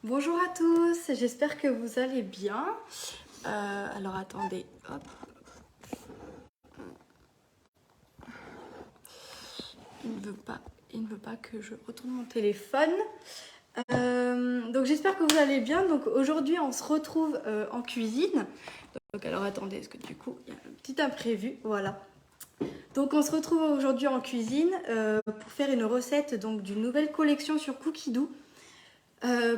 Bonjour à tous, j'espère que vous allez bien. Alors attendez, hop. Il ne veut pas que je retourne mon téléphone. Donc j'espère que vous allez bien. Donc aujourd'hui on se retrouve en cuisine. Donc alors attendez, parce que du coup il y a un petit imprévu, voilà. Donc on se retrouve aujourd'hui en cuisine pour faire une recette d'une nouvelle collection sur Cookidoo.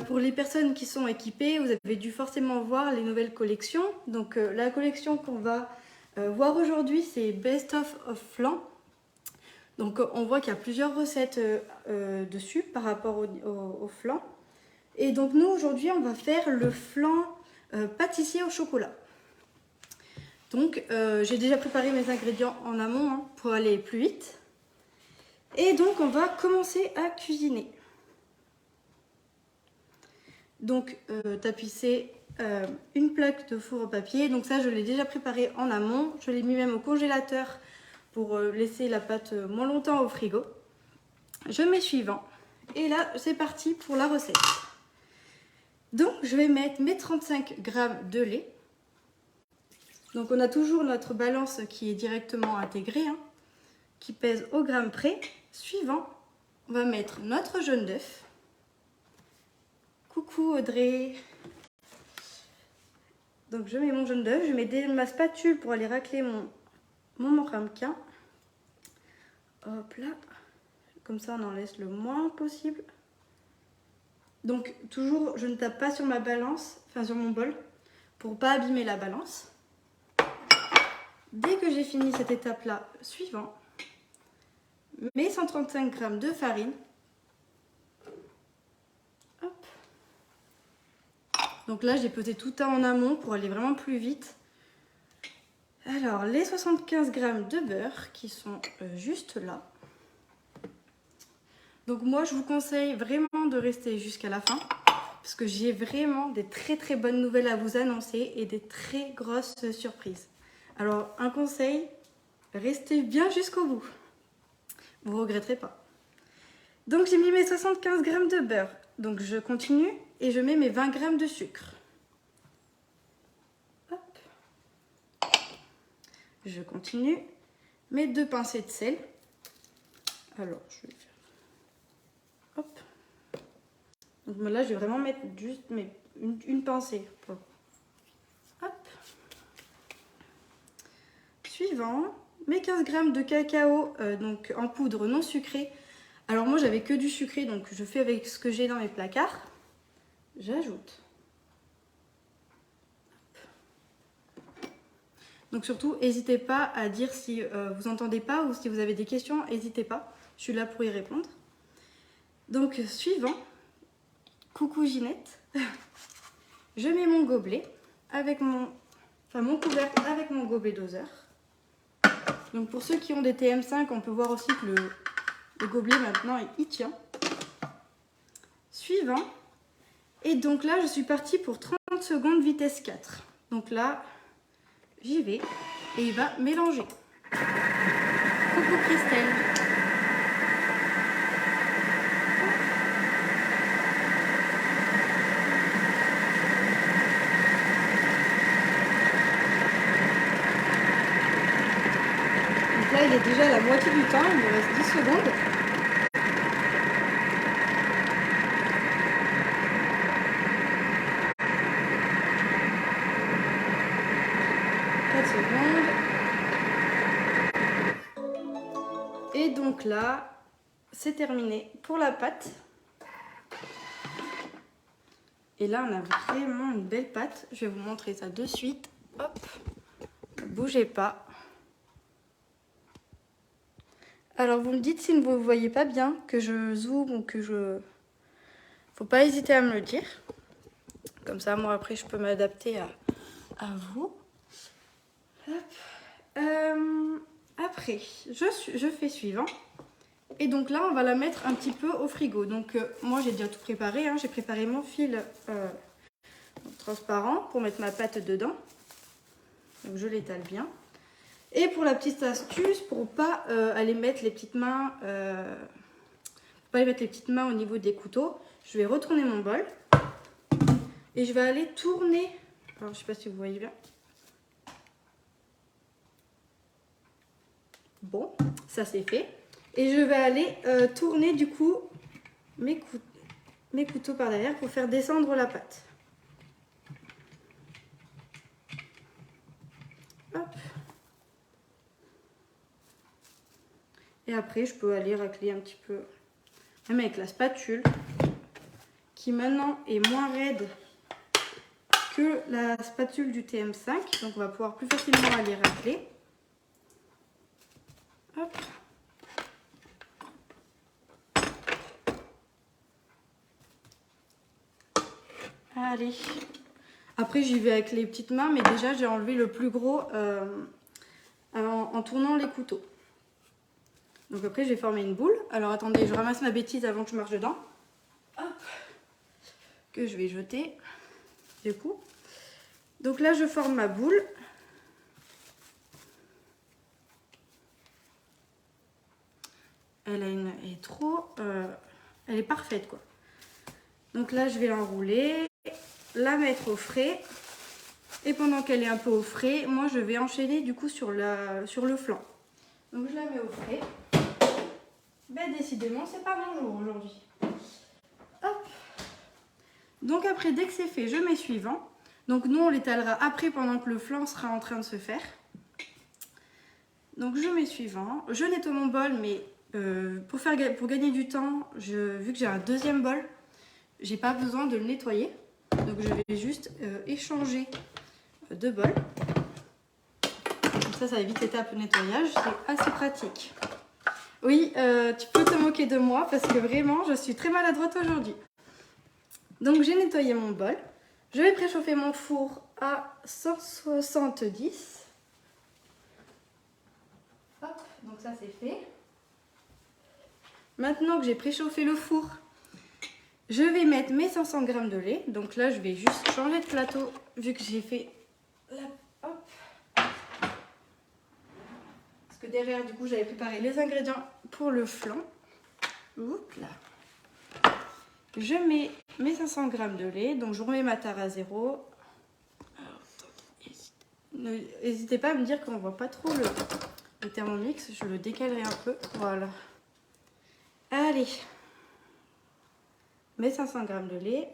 Pour les personnes qui sont équipées, vous avez dû forcément voir les nouvelles collections. Donc la collection qu'on va voir aujourd'hui, c'est Best of Flan. Donc on voit qu'il y a plusieurs recettes dessus par rapport au flan. Et donc nous aujourd'hui on va faire le flan pâtissier au chocolat. Donc j'ai déjà préparé mes ingrédients en amont pour aller plus vite. Et donc on va commencer à cuisiner. Donc tapisser une plaque de four au papier. Donc ça je l'ai déjà préparé en amont. Je l'ai mis même au congélateur pour laisser la pâte moins longtemps au frigo. Je mets suivant. Et là c'est parti pour la recette. Donc je vais mettre mes 35 g de lait. Donc on a toujours notre balance qui est directement intégrée, qui pèse au gramme près. Suivant, on va mettre notre jaune d'œuf. Coucou Audrey. Donc je mets mon jaune d'œuf, je mets ma spatule pour aller racler mon ramequin. Hop là, comme ça on en laisse le moins possible. Donc toujours je ne tape pas sur ma balance, enfin sur mon bol, pour pas abîmer la balance. Dès que j'ai fini cette étape là, suivant, mes 135 g de farine. Hop. Donc là j'ai pesé tout en amont pour aller vraiment plus vite. Alors les 75 g de beurre qui sont juste là. Donc moi je vous conseille vraiment de rester jusqu'à la fin parce que j'ai vraiment des très bonnes nouvelles à vous annoncer et des très grosses surprises. Alors un conseil, restez bien jusqu'au bout, vous ne regretterez pas. Donc j'ai mis mes 75 g de beurre, donc je continue et je mets mes 20 g de sucre. Hop. Je continue, mes 2 pincées de sel. Alors je vais faire. Hop. Donc là, je vais vraiment mettre juste une pincée. Hop. Suivant, mes 15 g de cacao donc en poudre non sucrée. Alors moi, j'avais que du sucré, donc je fais avec ce que j'ai dans mes placards. J'ajoute. Donc surtout, n'hésitez pas à dire si vous n'entendez pas ou si vous avez des questions, n'hésitez pas. Je suis là pour y répondre. Donc suivant. Coucou Ginette, je mets mon gobelet avec mon couvercle avec mon gobelet doseur. Donc pour ceux qui ont des TM5, on peut voir aussi que le gobelet maintenant il tient. Suivant, et donc là je suis partie pour 30 secondes vitesse 4. Donc là j'y vais et il va mélanger. Coucou Christelle. Là, il est déjà à la moitié du temps, il me reste 10 secondes. Et donc là, c'est terminé pour la pâte. Et là, on a vraiment une belle pâte. Je vais vous montrer ça de suite. Hop, ne bougez pas. Alors, vous me dites si vous ne voyez pas bien, que je zoome ou que je... Faut pas hésiter à me le dire. Comme ça, moi, après, je peux m'adapter à vous. Hop. Après, je fais suivant. Et donc là, on va la mettre un petit peu au frigo. Donc moi, j'ai déjà tout préparé. J'ai préparé mon fil transparent pour mettre ma pâte dedans. Donc je l'étale bien. Et pour la petite astuce, pour pas aller mettre les petites mains, au niveau des couteaux, je vais retourner mon bol. Et je vais aller tourner. Alors, je sais pas si vous voyez bien. Bon, ça c'est fait. Et je vais aller tourner du coup mes couteaux par derrière pour faire descendre la pâte. Hop. Et après, je peux aller racler un petit peu, même avec la spatule, qui maintenant est moins raide que la spatule du TM5. Donc on va pouvoir plus facilement aller racler. Hop. Allez. Après, j'y vais avec les petites mains, mais déjà, j'ai enlevé le plus gros en tournant les couteaux. Donc après, je vais former une boule. Alors attendez, je ramasse ma bêtise avant que je marche dedans. Hop. Que je vais jeter. Du coup. Donc là, je forme ma boule. Elle est trop... elle est parfaite, quoi. Donc là, je vais l'enrouler, la mettre au frais. Et pendant qu'elle est un peu au frais, moi, je vais enchaîner du coup sur le flanc. Donc je la mets au frais. Ben décidément, c'est pas mon jour aujourd'hui. Hop. Donc après, dès que c'est fait, je mets suivant. Donc nous, on l'étalera après pendant que le flanc sera en train de se faire. Donc je mets suivant. Je nettoie mon bol, mais pour gagner du temps, vu que j'ai un deuxième bol, j'ai pas besoin de le nettoyer. Donc je vais juste échanger de bol. Comme ça évite l'étape nettoyage. C'est assez pratique. Oui, tu peux te moquer de moi parce que vraiment, je suis très maladroite aujourd'hui. Donc j'ai nettoyé mon bol. Je vais préchauffer mon four à 170. Hop, donc ça c'est fait. Maintenant que j'ai préchauffé le four, je vais mettre mes 500 g de lait. Donc là, je vais juste changer de plateau vu que j'ai fait la... Hop. Parce que derrière, du coup, j'avais préparé les ingrédients pour le flan. Oups là. Je mets mes 500 g de lait. Donc je remets ma tare à 0. N'hésitez pas à me dire qu'on ne voit pas trop le Thermomix. Je le décalerai un peu. Voilà. Allez. Mes 500 g de lait.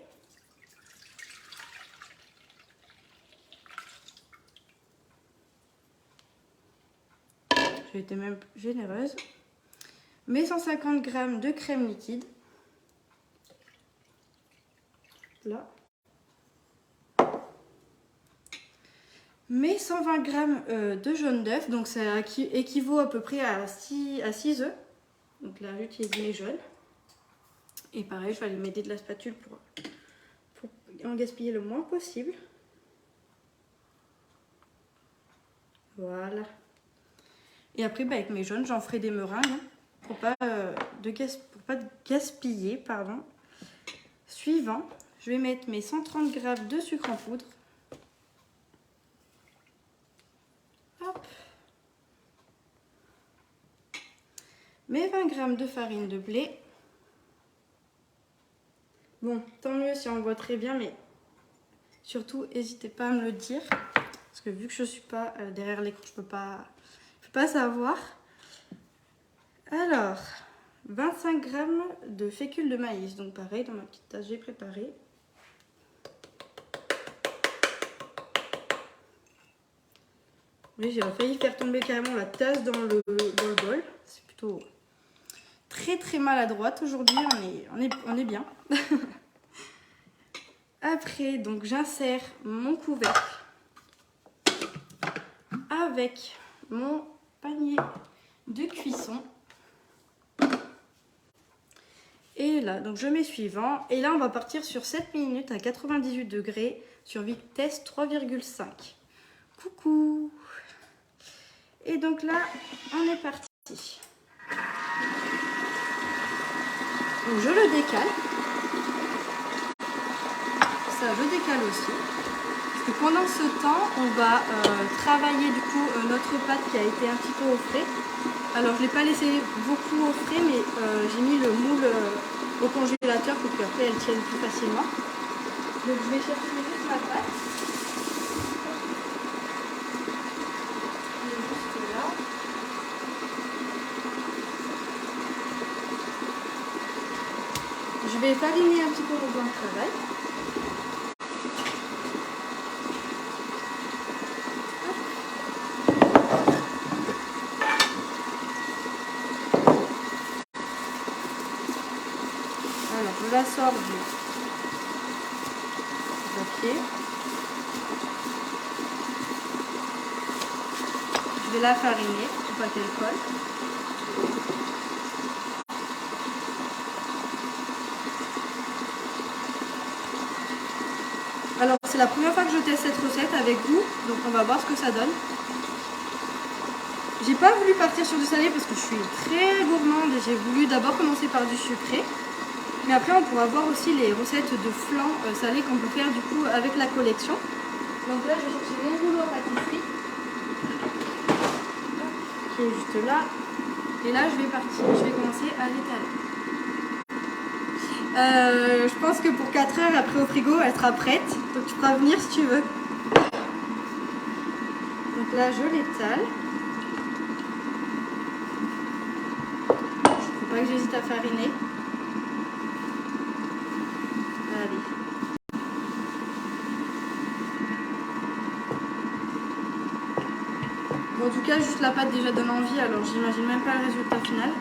J'ai été même généreuse. Mes 150 g de crème liquide. Là. Mes 120 g de jaune d'œuf. Donc ça équivaut à peu près à 6 œufs. Donc là, j'utilise mes jaunes. Et pareil, je vais aller m'aider de la spatule pour en gaspiller le moins possible. Voilà. Et après, avec mes jaunes, j'en ferai des meringues hein, pour pas gaspiller. Pardon. Suivant, je vais mettre mes 130 g de sucre en poudre. Hop. Mes 20 g de farine de blé. Bon, tant mieux si on le voit très bien, mais surtout, n'hésitez pas à me le dire. Parce que vu que je ne suis pas derrière l'écran, je peux pas savoir. Alors, 25 g de fécule de maïs. Donc pareil, dans ma petite tasse, j'ai préparé. Oui, j'ai failli faire tomber carrément la tasse dans le bol. C'est plutôt très maladroite aujourd'hui, on est bien. Après, donc j'insère mon couvercle avec mon panier de cuisson. Et là, donc je mets suivant. Et là, on va partir sur 7 minutes à 98 degrés sur vitesse 3,5. Coucou! Et donc là, on est parti. Donc je le décale. Ça, je décale aussi. Parce que pendant ce temps, on va travailler du coup notre pâte qui a été un petit peu au frais. Alors je ne l'ai pas laissé beaucoup au frais, mais j'ai mis le moule au congélateur pour qu'après elle tienne plus facilement. Donc je vais chercher juste ma pâte. Elle est juste là. Je vais fariner un petit peu mon blanc de travail. Alors je la sors du papier. Je vais la fariner pour pas qu'elle colle. Alors c'est la première fois que je teste cette recette avec vous, donc on va voir ce que ça donne. J'ai pas voulu partir sur du salé parce que je suis très gourmande et j'ai voulu d'abord commencer par du sucré. Mais après on pourra voir aussi les recettes de flan salé qu'on peut faire du coup avec la collection. Donc là je vais chercher mon rouleau à pâtisserie qui est juste là. Et là je vais commencer à l'étaler. Je pense que pour 4 heures après au frigo elle sera prête. Donc tu pourras venir si tu veux. Donc là je l'étale. Faut pas que j'hésite à fariner. Allez. Bon, en tout cas juste la pâte déjà donne envie, alors j'imagine même pas le résultat final.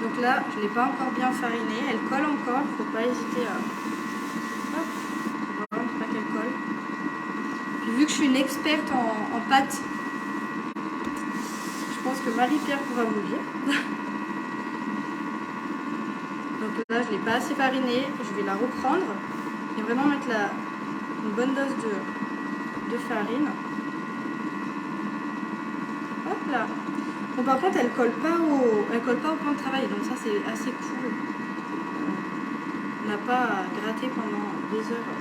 Donc là je l'ai pas encore bien farinée, elle colle encore, faut pas hésiter à... Hop, voilà, faut pas qu'elle colle. Puis vu que je suis une experte en pâtes, je pense que Marie-Pierre pourra vous le dire. Donc là je l'ai pas assez farinée, je vais la reprendre et vraiment mettre une bonne dose de farine. Hop là. Bon, par contre elle colle pas au plan de travail, donc ça c'est assez cool. On n'a pas à gratter pendant des heures.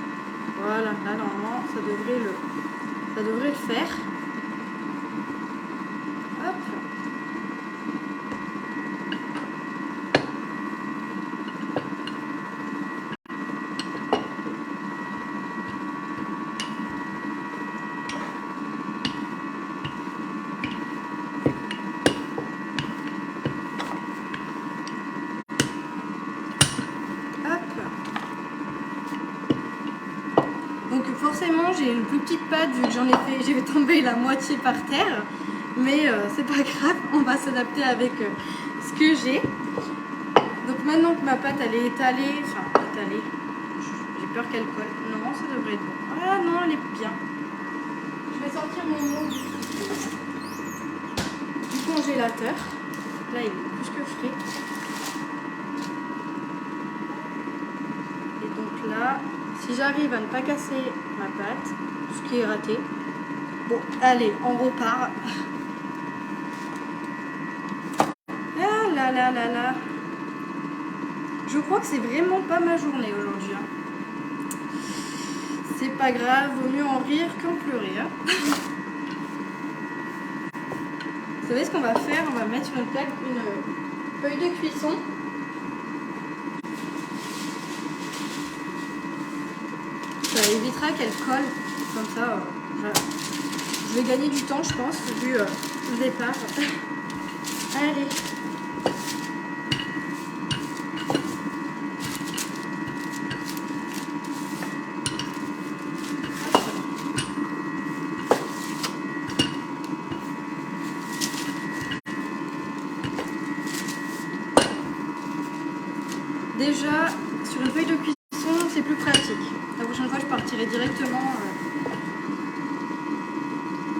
Voilà, là normalement ça devrait le faire. Hop. Donc forcément j'ai une plus petite pâte vu que j'ai fait tomber la moitié par terre, mais c'est pas grave, on va s'adapter avec ce que j'ai. Donc maintenant que ma pâte elle est étalée, j'ai peur qu'elle colle. Non, ça devrait être bon. Ah non, elle est bien. Je vais sortir mon moule du congélateur. Là il est plus que frais. Et donc là, si j'arrive à ne pas casser ma pâte, ce qui est raté, bon, allez, on repart. Ah là là là là. Je crois que c'est vraiment pas ma journée aujourd'hui. Hein. C'est pas grave, vaut mieux en rire qu'en pleurer. Hein. Vous savez ce qu'on va faire? On va mettre sur une plaque une feuille de cuisson. Ça évitera qu'elle colle, comme ça je vais gagner du temps je pense vu le départ. Allez. Déjà sur une feuille de cuisson c'est plus pratique. La prochaine fois je partirai directement.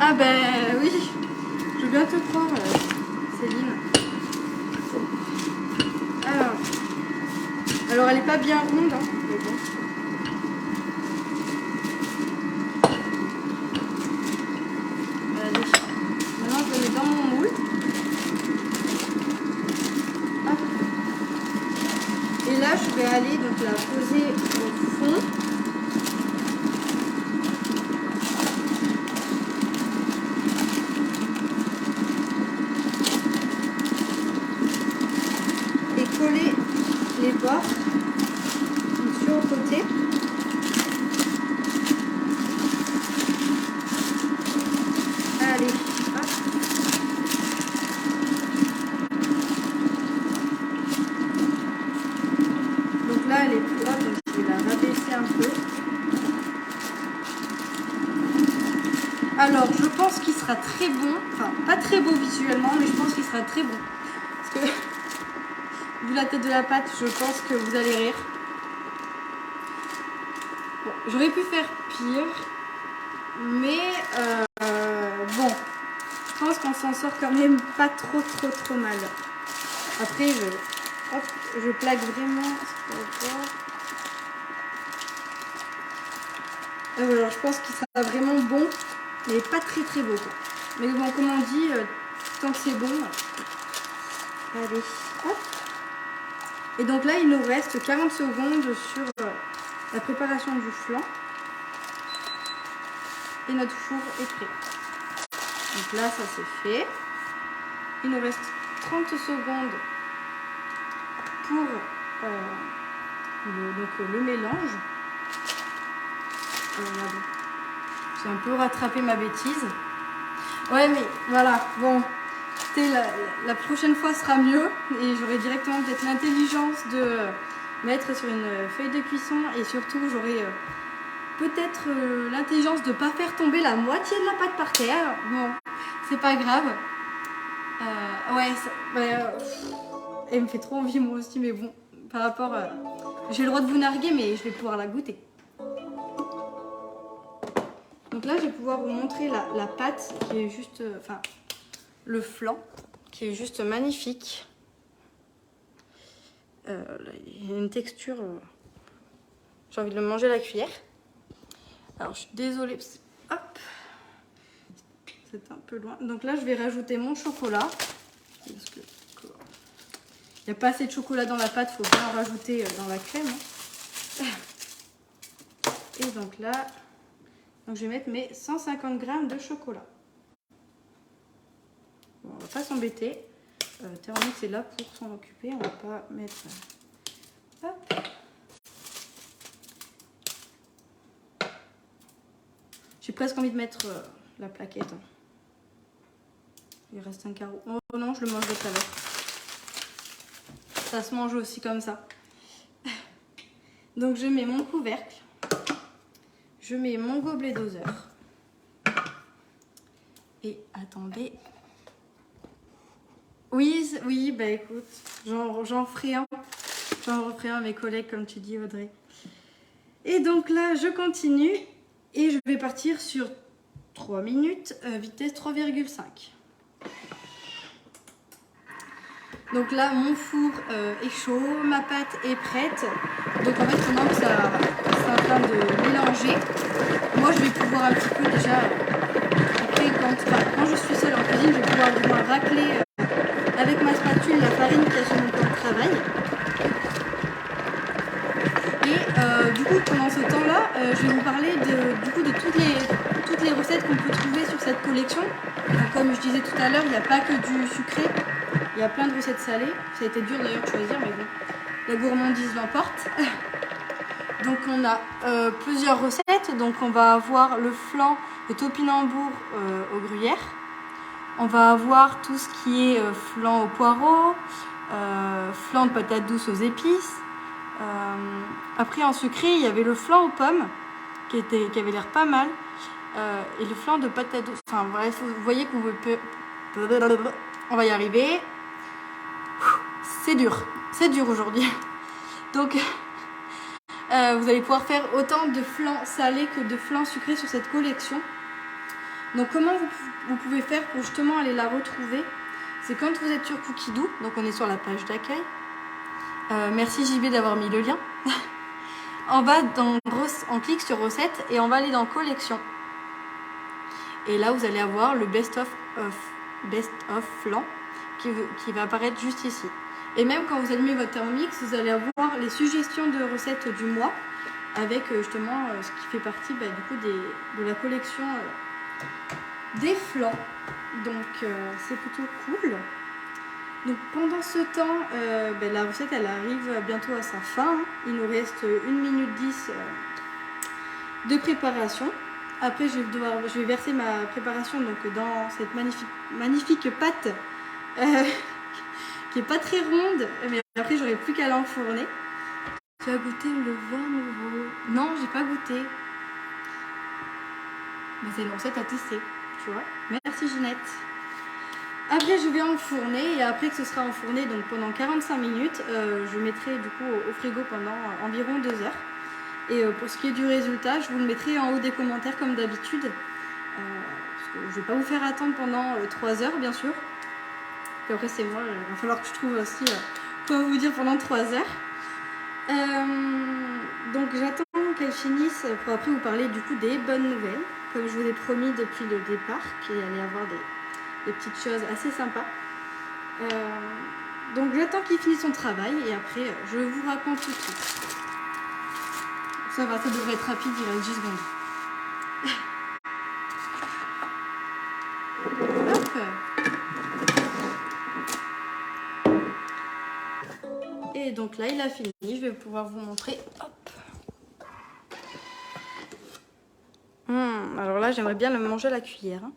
Ah ben oui, je veux bien te croire Céline. Alors elle est pas bien ronde, hein, mais bon. Allez, maintenant je le mets dans mon moule. Hop. Et là je vais aller donc la poser au fond. Coller Alors, je pense qu'il sera très bon. Enfin, pas très beau visuellement, mais je pense qu'il sera très bon. Parce que, vu la tête de la pâte, je pense que vous allez rire. Bon, j'aurais pu faire pire. Mais, bon. Je pense qu'on s'en sort quand même pas trop mal. Après, je plaque vraiment. Alors, je pense qu'il sera vraiment bon, mais pas très beau, quoi. Mais bon, comme on dit, tant que c'est bon. Allez, hop. Et donc là, il nous reste 40 secondes sur la préparation du flan. Et notre four est prêt. Donc là, ça c'est fait. Il nous reste 30 secondes pour le mélange. J'ai un peu rattrapé ma bêtise. Ouais, mais voilà, bon. La prochaine fois sera mieux. Et j'aurai directement peut-être l'intelligence de mettre sur une feuille de cuisson. Et surtout, j'aurai peut-être l'intelligence de ne pas faire tomber la moitié de la pâte par terre. Bon, c'est pas grave. Elle me fait trop envie moi aussi, mais bon, par rapport... j'ai le droit de vous narguer, mais je vais pouvoir la goûter. Donc là, je vais pouvoir vous montrer la pâte qui est juste... Enfin, le flan, qui est juste magnifique. Il y a une texture... j'ai envie de le manger à la cuillère. Alors, je suis désolée. Hop. C'est un peu loin. Donc là, je vais rajouter mon chocolat. Parce que il n'y a pas assez de chocolat dans la pâte, il faut bien en rajouter dans la crème. Et donc là, je vais mettre mes 150 g de chocolat. Bon, on va pas s'embêter. Thermomix est là pour s'en occuper. On va pas mettre... Hop. J'ai presque envie de mettre la plaquette. Il reste un carreau. Oh non, je le mangerai tout à l'heure. Ça se mange aussi comme ça. Donc je mets mon couvercle. Je mets mon gobelet doseur. Et attendez. Oui, bah écoute, j'en ferai un. J'en referai un à mes collègues, comme tu dis, Audrey. Et donc là, je continue. Et je vais partir sur 3 minutes, vitesse 3,5. Donc là, mon four est chaud, ma pâte est prête. Donc en fait, pendant que ça c'est en train de mélanger, moi je vais pouvoir un petit peu déjà, après quand je suis seule en cuisine, je vais pouvoir du moins racler avec ma spatule la farine qui est sur mon plan de travail. Et du coup, pendant ce temps-là, je vais vous parler de toutes les recettes qu'on peut trouver sur cette collection. Donc, comme je disais tout à l'heure, il n'y a pas que du sucré. Il y a plein de recettes salées. Ça a été dur d'ailleurs de choisir, mais bon, la gourmandise l'emporte. Donc on a plusieurs recettes. Donc on va avoir le flan de topinambour au gruyère. On va avoir tout ce qui est flan au poireau, flan de patates douces aux épices. Après en sucré, il y avait le flan aux pommes qui avait l'air pas mal. Et le flan de patates douces. Enfin bref, vous voyez qu'on peut... On va y arriver. C'est dur aujourd'hui. Donc, vous allez pouvoir faire autant de flan salés que de flan sucrés sur cette collection. Donc, comment vous pouvez faire pour justement aller la retrouver? C'est quand vous êtes sur Cookidoo, donc on est sur la page d'accueil. Merci JB d'avoir mis le lien. On clique sur recettes et on va aller dans collection. Et là, vous allez avoir le best of flan qui va apparaître juste ici. Et même quand vous allumez votre Thermomix, vous allez avoir les suggestions de recettes du mois avec justement ce qui fait partie du coup de la collection des flans. Donc c'est plutôt cool. Donc pendant ce temps, la recette elle arrive bientôt à sa fin. Il nous reste 1 minute 10 de préparation. Après je vais verser ma préparation donc, dans cette magnifique pâte qui est pas très ronde, mais après j'aurai plus qu'à l'enfourner. Tu as goûté le vin nouveau? Non, j'ai pas goûté. Mais c'est une recette à tester, tu vois. Merci Ginette. Après, je vais enfourner et après que ce sera enfourné, donc pendant 45 minutes, je mettrai du coup au frigo pendant environ 2 heures. Et pour ce qui est du résultat, je vous le mettrai en haut des commentaires comme d'habitude. Parce que je ne vais pas vous faire attendre pendant 3 heures, bien sûr. Et après, c'est moi, il va falloir que je trouve aussi quoi vous dire pendant 3 heures. Donc j'attends qu'elle finisse pour après vous parler du coup des bonnes nouvelles. Comme je vous ai promis depuis le départ qu'il allait y avoir des petites choses assez sympas. Donc j'attends qu'il finisse son travail et après je vous raconte tout de suite. Ça va, ça devrait être rapide, il reste 10 secondes. Hop. Et donc là il a fini, je vais pouvoir vous montrer. Hop. Alors là j'aimerais bien le manger à la cuillère. Hein.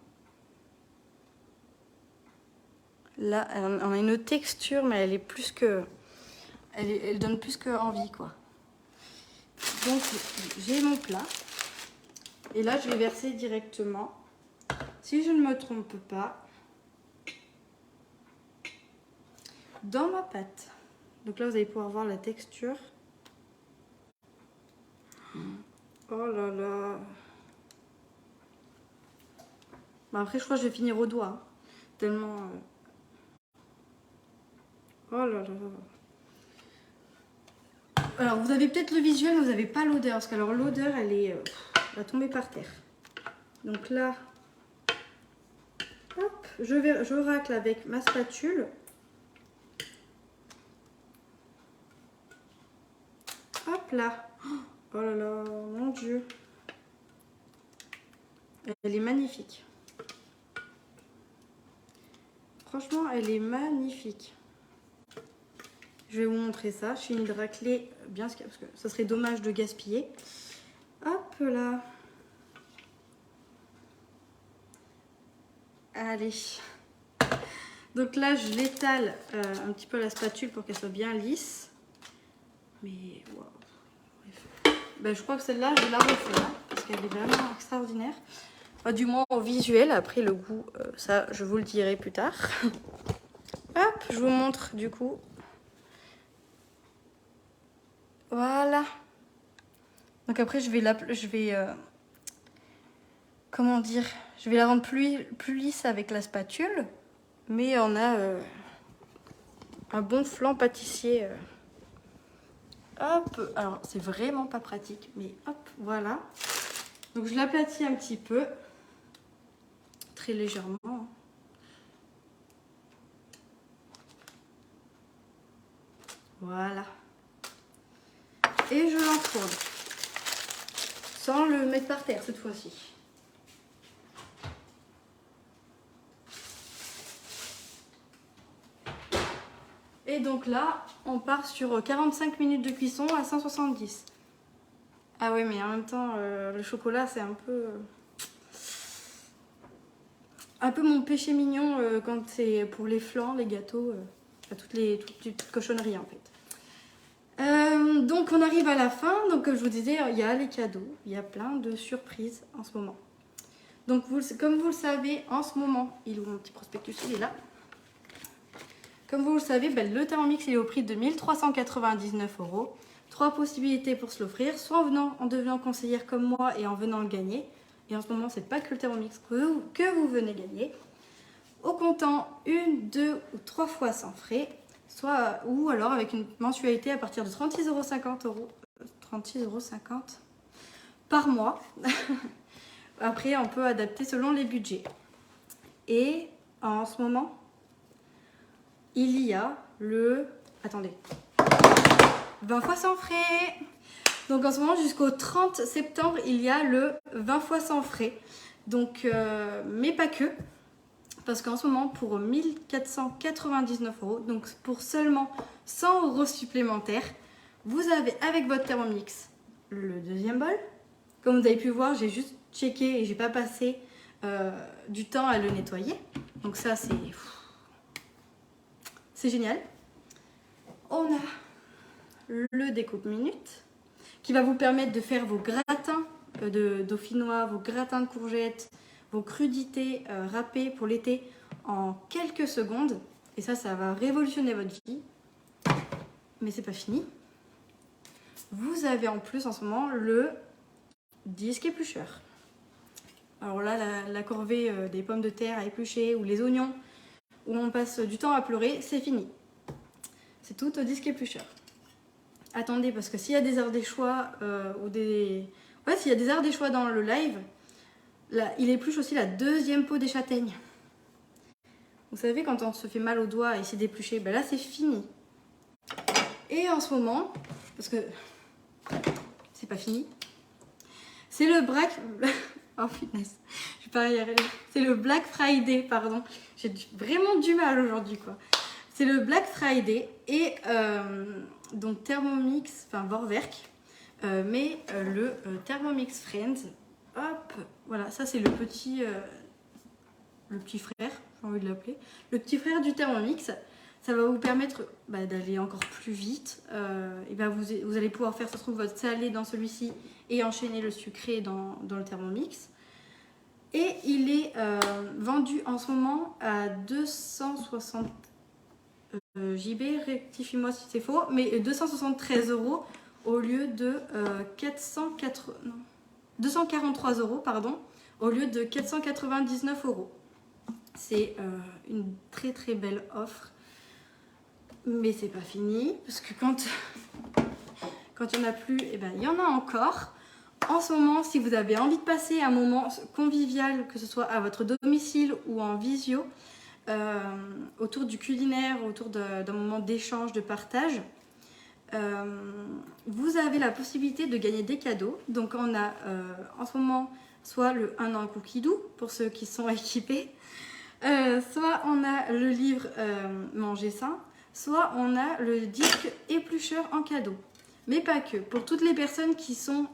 Là, on a une texture, mais elle est plus que... Elle donne plus que envie, quoi. Donc, j'ai mon plat. Et là, je vais verser directement, si je ne me trompe pas, dans ma pâte. Donc là, vous allez pouvoir voir la texture. Oh là là. Bon, après, je crois que je vais finir au doigt. Hein. Tellement... Oh là là. Alors, vous avez peut-être le visuel, mais vous n'avez pas l'odeur. Parce que alors l'odeur, elle va tomber par terre. Donc là, hop, je racle avec ma spatule. Hop là. Oh là là, mon Dieu. Elle est magnifique. Franchement, elle est magnifique. Je vais vous montrer ça. Je finis de racler bien parce que ça serait dommage de gaspiller. Hop là. Allez. Donc là, je l'étale un petit peu à la spatule pour qu'elle soit bien lisse. Mais wow. Ben, je crois que celle-là, je la refais hein, parce qu'elle est vraiment extraordinaire. Enfin, du moins au visuel. Après, le goût, ça, je vous le dirai plus tard. Hop, je vous montre du coup. Voilà. Donc après, je vais comment dire, je vais la rendre plus lisse avec la spatule, mais on a un bon flan pâtissier. Hop, alors c'est vraiment pas pratique, mais hop, voilà. Donc je l'aplatis un petit peu, très légèrement. Voilà. Et je l'enfourne. Sans le mettre par terre cette fois-ci. Et donc là, on part sur 45 minutes de cuisson à 170. Ah oui, mais en même temps, le chocolat, c'est un peu mon péché mignon quand c'est pour les flans, les gâteaux, toutes les cochonneries en fait. Donc on arrive à la fin, donc comme je vous disais, il y a les cadeaux, il y a plein de surprises en ce moment. Donc comme vous le savez, en ce moment, il est où mon petit prospectus, il est là. Comme vous le savez, ben, le Thermomix il est au prix de 1 399 €. 3 possibilités pour se l'offrir, soit en devenant conseillère comme moi et en venant le gagner. Et en ce moment, c'est pas que le Thermomix que vous venez gagner. Au comptant, 1, 2 ou 3 fois sans frais. Ou alors avec une mensualité à partir de 36,50 €. 36,50 € par mois. Après, on peut adapter selon les budgets. Et en ce moment, il y a le... Attendez. 20 fois sans frais. Donc en ce moment, jusqu'au 30 septembre, il y a le 20 fois sans frais. Donc, mais pas que. Parce qu'en ce moment, pour 1 499 €, donc pour seulement 100 € supplémentaires, vous avez avec votre Thermomix le deuxième bol. Comme vous avez pu voir, j'ai juste checké et j'ai pas passé du temps à le nettoyer. Donc ça, c'est génial. On a le découpe minute qui va vous permettre de faire vos gratins de dauphinois, vos gratins de courgettes, vos crudités râpées pour l'été en quelques secondes. Et ça va révolutionner votre vie. Mais c'est pas fini. Vous avez en plus en ce moment le disque éplucheur. Alors là, la corvée des pommes de terre à éplucher ou les oignons où on passe du temps à pleurer, c'est fini. C'est tout au disque éplucheur. Attendez, parce que s'il y a des heures des choix s'il y a des heures des choix dans le live, là, il épluche aussi la deuxième peau des châtaignes. Vous savez, quand on se fait mal au doigt et essayer d'éplucher, ben là c'est fini. Et en ce moment, parce que c'est pas fini, c'est le oh punaise, je vais pas y arriver. C'est le Black Friday, pardon. J'ai vraiment du mal aujourd'hui, quoi. C'est le Black Friday et donc Thermomix, enfin Vorwerk, mais le Thermomix Friends. Hop, voilà, ça c'est le petit frère, j'ai envie de l'appeler. Le petit frère du Thermomix. Ça va vous permettre d'aller encore plus vite. Vous allez pouvoir faire, ça se trouve, votre salé dans celui-ci et enchaîner le sucré dans le Thermomix. Et il est vendu en ce moment à 260 JB, rectifie-moi si c'est faux, mais 273 € au lieu de 243 € pardon, au lieu de 499 €. C'est une très très belle offre. Mais c'est pas fini, parce que quand il n'y en a plus, il y en a encore. En ce moment, si vous avez envie de passer un moment convivial, que ce soit à votre domicile ou en visio, autour du culinaire, autour d'un moment d'échange, de partage, vous avez la possibilité de gagner des cadeaux. Donc on a en ce moment soit le 1 an cookie doux pour ceux qui sont équipés, soit on a le livre Manger sain, soit on a le disque éplucheur en cadeau. Mais pas que. Pour toutes les personnes qui sont,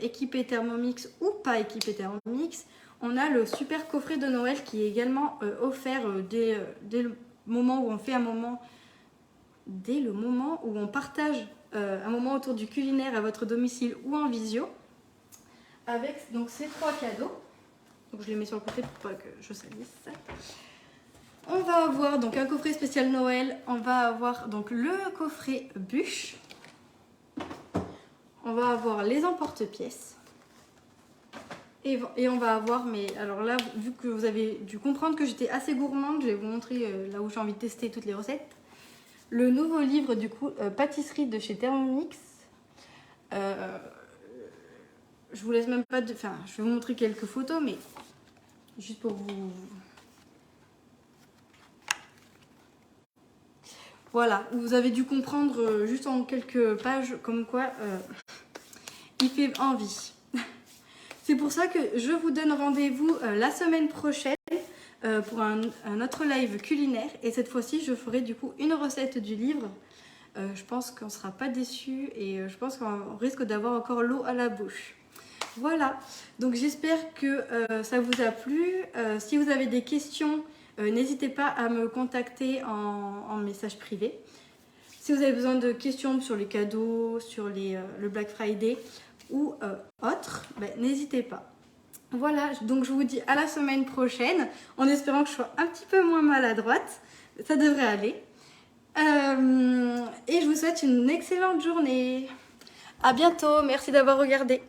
équipées Thermomix ou pas équipées Thermomix, on a le super coffret de Noël qui est également offert dès le moment où on fait dès le moment où on partage un moment autour du culinaire à votre domicile ou en visio, avec donc ces 3 cadeaux. Donc je les mets sur le côté pour pas que je salisse. On va avoir donc un coffret spécial Noël, on va avoir donc le coffret bûche, on va avoir les emporte-pièces et on va avoir, mais alors là, vu que vous avez dû comprendre que j'étais assez gourmande, je vais vous montrer là où j'ai envie de tester toutes les recettes. Le nouveau livre du coup, pâtisserie de chez Thermomix. Je vous laisse même pas je vais vous montrer quelques photos, mais juste pour vous... Voilà, vous avez dû comprendre juste en quelques pages comme quoi il fait envie. C'est pour ça que je vous donne rendez-vous la semaine prochaine pour un autre live culinaire. Et cette fois-ci, je ferai du coup une recette du livre. Je pense qu'on ne sera pas déçus et je pense qu'on risque d'avoir encore l'eau à la bouche. Voilà, donc j'espère que ça vous a plu. Si vous avez des questions, n'hésitez pas à me contacter en message privé. Si vous avez besoin de questions sur les cadeaux, sur le Black Friday ou autres, n'hésitez pas. Voilà, donc je vous dis à la semaine prochaine, en espérant que je sois un petit peu moins maladroite. Ça devrait aller. Et je vous souhaite une excellente journée. À bientôt, merci d'avoir regardé.